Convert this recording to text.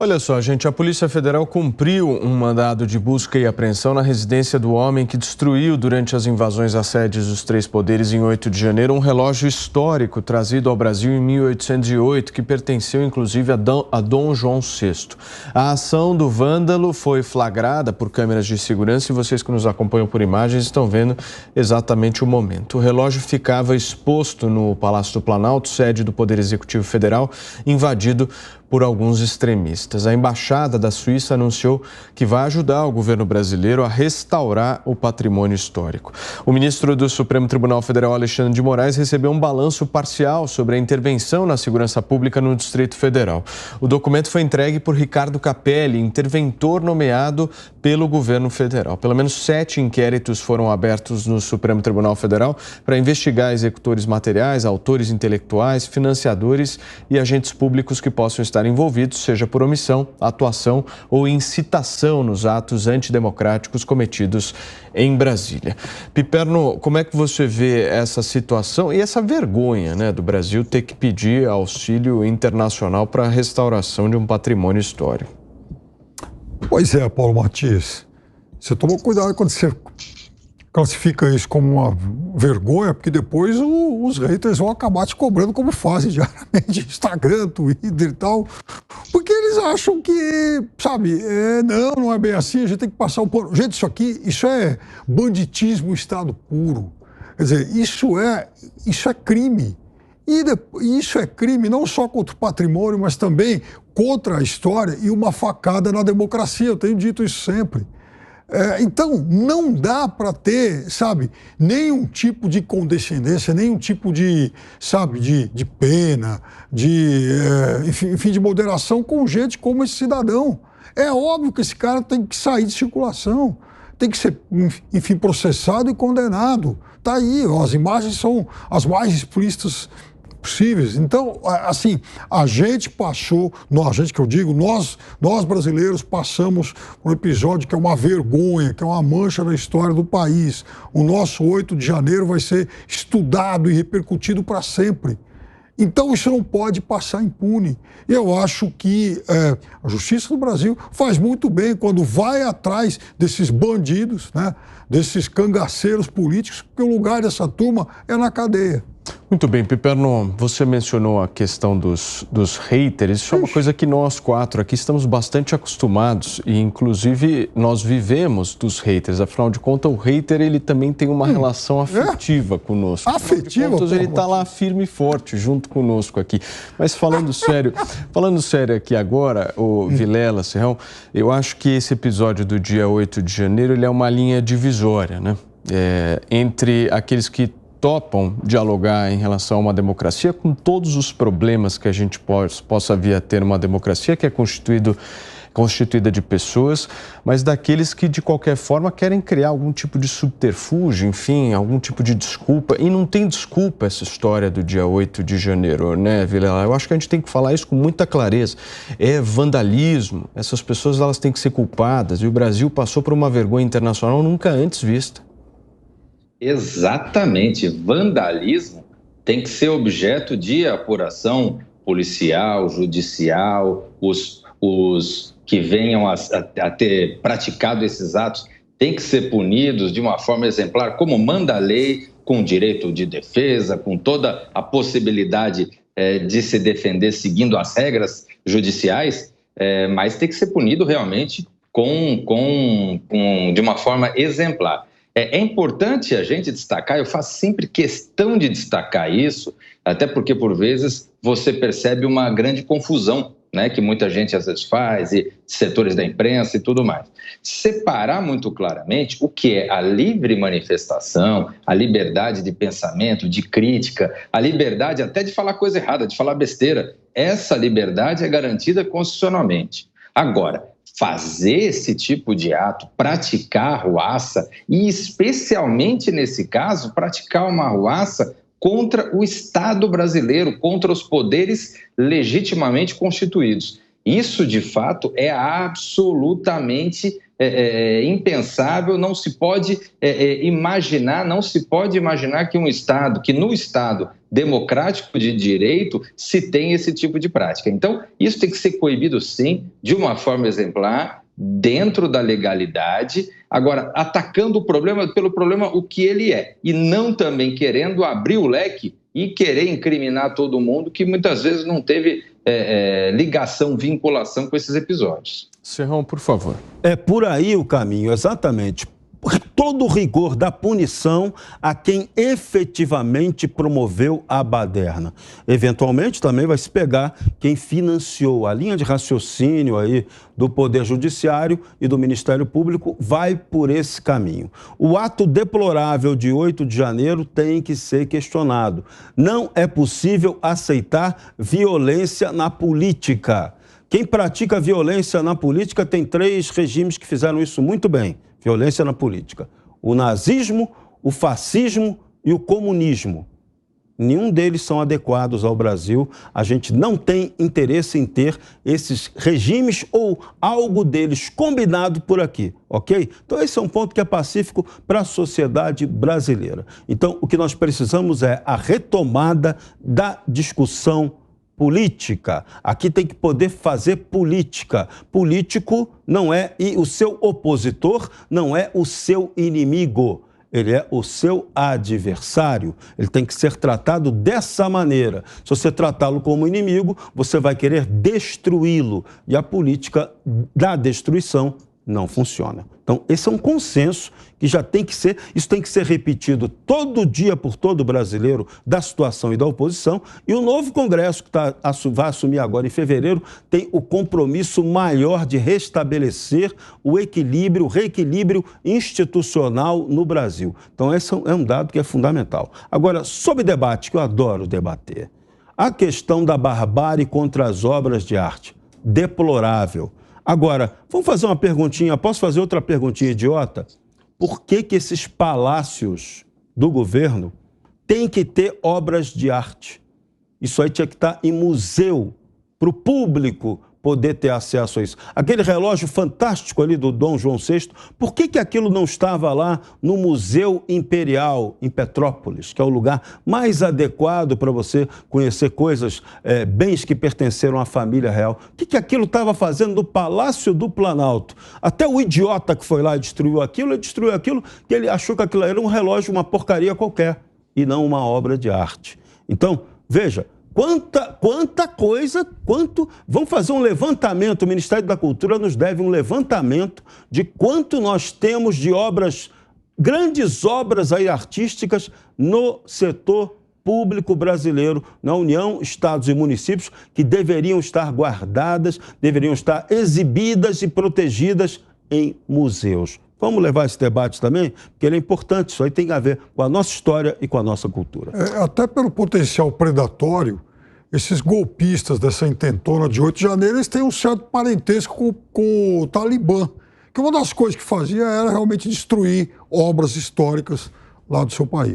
Olha só, gente, a Polícia Federal cumpriu um mandado de busca e apreensão na residência do homem que destruiu durante as invasões às sedes dos três poderes em 8 de janeiro um relógio histórico trazido ao Brasil em 1808, que pertenceu inclusive a Dom João VI. A ação do vândalo foi flagrada por câmeras de segurança e vocês que nos acompanham por imagens estão vendo exatamente o momento. O relógio ficava exposto no Palácio do Planalto, sede do Poder Executivo Federal, invadido por alguns extremistas. A Embaixada da Suíça anunciou que vai ajudar o governo brasileiro a restaurar o patrimônio histórico. O ministro do Supremo Tribunal Federal, Alexandre de Moraes, recebeu um balanço parcial sobre a intervenção na segurança pública no Distrito Federal. O documento foi entregue por Ricardo Capelli, interventor nomeado pelo governo federal. Pelo menos 7 inquéritos foram abertos no Supremo Tribunal Federal para investigar executores materiais, autores intelectuais, financiadores e agentes públicos que possam estar envolvidos, seja por omissão, atuação ou incitação nos atos antidemocráticos cometidos em Brasília. Piperno, como é que você vê essa situação e essa vergonha, né, do Brasil ter que pedir auxílio internacional para a restauração de um patrimônio histórico? Pois é, Paulo Matias. Você tomou cuidado quando você classifica isso como uma vergonha, porque depois os haters vão acabar te cobrando como fazem diariamente, Instagram, Twitter e tal, porque eles acham que, sabe, não é bem assim, a gente tem que passar o pano. Gente, isso é banditismo estado puro. Quer dizer, isso é crime. E isso é crime não só contra o patrimônio, mas também contra a história e uma facada na democracia. Eu tenho dito isso sempre. Então, não dá para ter, sabe, nenhum tipo de condescendência, nenhum tipo de, sabe, de pena, enfim, de moderação com gente como esse cidadão. É óbvio que esse cara tem que sair de circulação, tem que ser, enfim, processado e condenado. Tá aí, as imagens são as mais explícitas possíveis. Então, assim, a gente passou, que eu digo, nós brasileiros passamos por um episódio que é uma vergonha, que é uma mancha na história do país. O nosso 8 de janeiro vai ser estudado e repercutido para sempre. Então, isso não pode passar impune. Eu acho que a Justiça do Brasil faz muito bem quando vai atrás desses bandidos, né, desses cangaceiros políticos, porque o lugar dessa turma é na cadeia. Muito bem, Piperno, você mencionou a questão dos haters. Isso é uma coisa que nós 4 aqui estamos bastante acostumados e, inclusive, nós vivemos dos haters. Afinal de contas, o hater ele também tem uma relação afetiva conosco. Afetiva? Afinal de contas, ele está lá firme e forte junto conosco aqui. Mas falando sério aqui agora, o Vilela, Serrão, eu acho que esse episódio do dia 8 de janeiro ele é uma linha divisória, né? Entre aqueles que topam dialogar em relação a uma democracia com todos os problemas que a gente possa vir a ter uma democracia que é constituída de pessoas, mas daqueles que de qualquer forma querem criar algum tipo de subterfúgio, enfim, algum tipo de desculpa. E não tem desculpa essa história do dia 8 de janeiro, né, Vilela? Eu acho que a gente tem que falar isso com muita clareza. É vandalismo, essas pessoas elas têm que ser culpadas e o Brasil passou por uma vergonha internacional nunca antes vista. Exatamente. Vandalismo tem que ser objeto de apuração policial, judicial, os que venham a ter praticado esses atos têm que ser punidos de uma forma exemplar, como manda a lei, com direito de defesa, com toda a possibilidade de se defender seguindo as regras judiciais, mas tem que ser punido realmente de uma forma exemplar. É importante a gente destacar, eu faço sempre questão de destacar isso, até porque, por vezes, você percebe uma grande confusão, né, que muita gente às vezes faz, e setores da imprensa e tudo mais. Separar muito claramente o que é a livre manifestação, a liberdade de pensamento, de crítica, a liberdade até de falar coisa errada, de falar besteira. Essa liberdade é garantida constitucionalmente. Agora, fazer esse tipo de ato, praticar arruaça e, especialmente nesse caso, praticar uma arruaça contra o Estado brasileiro, contra os poderes legitimamente constituídos. Isso, de fato, é absolutamente impensável, não se pode imaginar que no Estado democrático de direito se tem esse tipo de prática. Então, isso tem que ser coibido, sim, de uma forma exemplar, dentro da legalidade, agora atacando o problema pelo problema o que ele é, e não também querendo abrir o leque e querer incriminar todo mundo que muitas vezes não teve ligação, vinculação com esses episódios. Serrão, por favor. É por aí o caminho, exatamente. Todo o rigor da punição a quem efetivamente promoveu a baderna. Eventualmente também vai se pegar quem financiou. A linha de raciocínio aí do Poder Judiciário e do Ministério Público vai por esse caminho. O ato deplorável de 8 de janeiro tem que ser questionado. Não é possível aceitar violência na política. Quem pratica violência na política tem 3 regimes que fizeram isso muito bem. Violência na política. O nazismo, o fascismo e o comunismo. Nenhum deles são adequados ao Brasil. A gente não tem interesse em ter esses regimes ou algo deles combinado por aqui, ok? Então esse é um ponto que é pacífico para a sociedade brasileira. Então o que nós precisamos é a retomada da discussão política. Aqui tem que poder fazer política. Político não é, e o seu opositor não é o seu inimigo. Ele é o seu adversário. Ele tem que ser tratado dessa maneira. Se você tratá-lo como inimigo, você vai querer destruí-lo. E a política da destruição não funciona. Então, esse é um consenso que já tem que ser, isso tem que ser repetido todo dia por todo brasileiro da situação e da oposição. E o novo Congresso, que vai assumir agora em fevereiro, tem o compromisso maior de restabelecer o reequilíbrio institucional no Brasil. Então, esse é um dado que é fundamental. Agora, sobre debate, que eu adoro debater, a questão da barbárie contra as obras de arte, deplorável. Agora, vamos fazer uma perguntinha, posso fazer outra perguntinha idiota? Por que esses palácios do governo têm que ter obras de arte? Isso aí tinha que estar em museu, para o público poder ter acesso a isso. Aquele relógio fantástico ali do Dom João VI, por que aquilo não estava lá no Museu Imperial, em Petrópolis, que é o lugar mais adequado para você conhecer coisas, bens que pertenceram à família real? O que aquilo estava fazendo no Palácio do Planalto? Até o idiota que foi lá e destruiu aquilo, que ele achou que aquilo era um relógio, uma porcaria qualquer, e não uma obra de arte. Então, veja, quanta coisa, vamos fazer um levantamento, o Ministério da Cultura nos deve um levantamento de quanto nós temos de obras, grandes obras aí artísticas no setor público brasileiro, na União, estados e municípios, que deveriam estar guardadas, deveriam estar exibidas e protegidas em museus. Vamos levar esse debate também, porque ele é importante, isso aí tem a ver com a nossa história e com a nossa cultura. Até pelo potencial predatório, esses golpistas dessa intentona de 8 de janeiro, eles têm um certo parentesco com o Talibã, que uma das coisas que fazia era realmente destruir obras históricas lá do seu país.